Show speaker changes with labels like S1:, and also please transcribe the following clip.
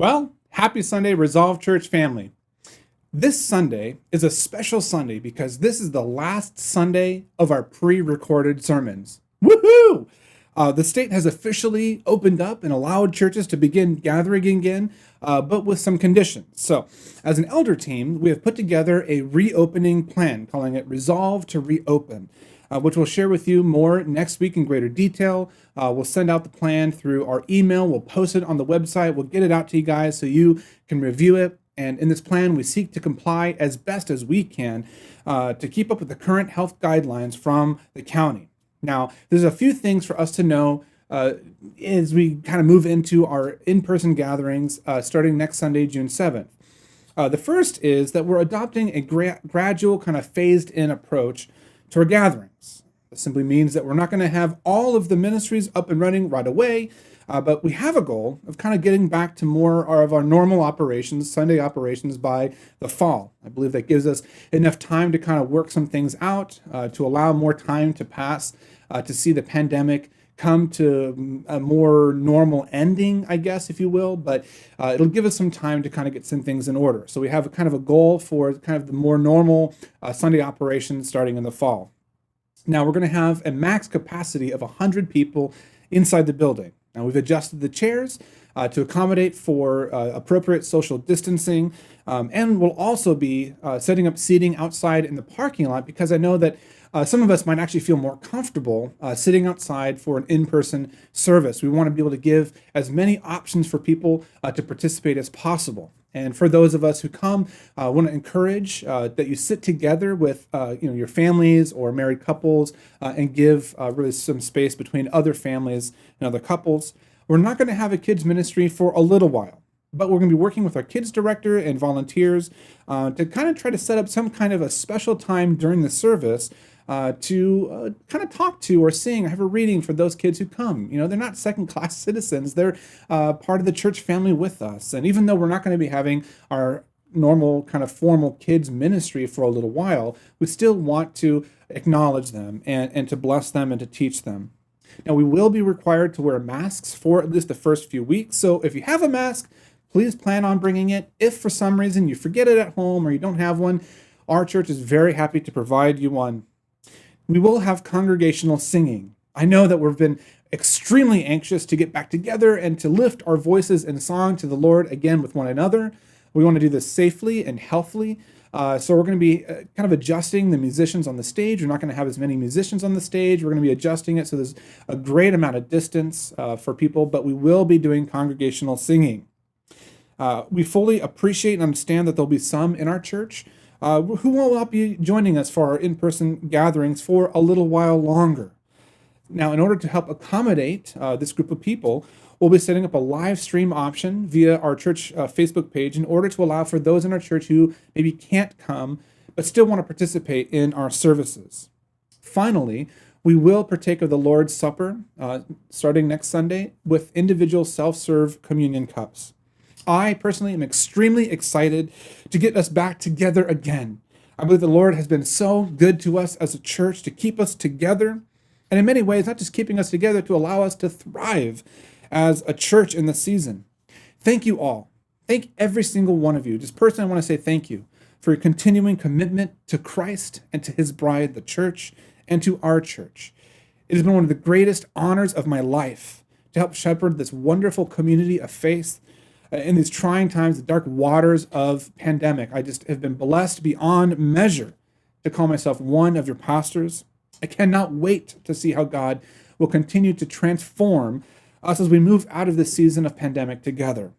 S1: Well, happy Sunday, Resolve Church family. This Sunday is a special Sunday because this is the last Sunday of our pre-recorded sermons. Woohoo! The state has officially opened up and allowed churches to begin gathering again, but with some conditions. So, as an elder team, we have put together a reopening plan, calling it Resolve to Reopen, which we'll share with you more next week in greater detail. We'll send out the plan through our email. We'll post it on the website. We'll get it out to you guys so you can review it. And in this plan, we seek to comply as best as we can to keep up with the current health guidelines from the county. Now, there's a few things for us to know as we kind of move into our in-person gatherings starting next Sunday, June 7th. The first is that we're adopting a gradual kind of phased-in approach to our gatherings. This simply means that we're not going to have all of the ministries up and running right away, but we have a goal of kind of getting back to more of our normal operations, Sunday operations, by the fall. I believe that gives us enough time to kind of work some things out, to allow more time to pass, to see the pandemic come to a more normal ending, I guess, if you will, but it'll give us some time to kind of get some things in order. So we have a kind of a goal for kind of the more normal Sunday operations starting in the fall. Now we're going to have a max capacity of 100 people inside the building. Now we've adjusted the chairs to accommodate for appropriate social distancing, and we'll also be setting up seating outside in the parking lot because I know that some of us might actually feel more comfortable sitting outside for an in-person service. We want to be able to give as many options for people to participate as possible. And for those of us who come, I want to encourage that you sit together with your families or married couples and give really some space between other families and other couples. We're not going to have a kids ministry for a little while, but we're going to be working with our kids director and volunteers to kind of try to set up some kind of a special time during the service to kind of talk to or sing or have a reading for those kids who come. You know, they're not second-class citizens. They're part of the church family with us. And even though we're not going to be having our normal kind of formal kids ministry for a little while, we still want to acknowledge them and to bless them and to teach them. Now, we will be required to wear masks for at least the first few weeks. So if you have a mask, please plan on bringing it. If for some reason you forget it at home or you don't have one, our church is very happy to provide you one. We will have congregational singing. I know that we've been extremely anxious to get back together and to lift our voices in song to the Lord again with one another. We want to do this safely and healthily. So we're going to be kind of adjusting the musicians on the stage. We're not going to have as many musicians on the stage. We're going to be adjusting it so there's a great amount of distance for people, but we will be doing congregational singing. We fully appreciate and understand that there'll be some in our church who will not be joining us for our in-person gatherings for a little while longer. Now, in order to help accommodate this group of people, we'll be setting up a live stream option via our church Facebook page in order to allow for those in our church who maybe can't come but still want to participate in our services. Finally, we will partake of the Lord's Supper starting next Sunday with individual self-serve communion cups. I personally am extremely excited to get us back together again. I believe the Lord has been so good to us as a church to keep us together, and in many ways, not just keeping us together, to allow us to thrive as a church in this season. Thank you all. Thank every single one of you. Just personally, I want to say thank you for your continuing commitment to Christ and to his bride, the church, and to our church. It has been one of the greatest honors of my life to help shepherd this wonderful community of faith in these trying times, the dark waters of pandemic. I just have been blessed beyond measure to call myself one of your pastors. I cannot wait to see how God will continue to transform us as we move out of this season of pandemic together.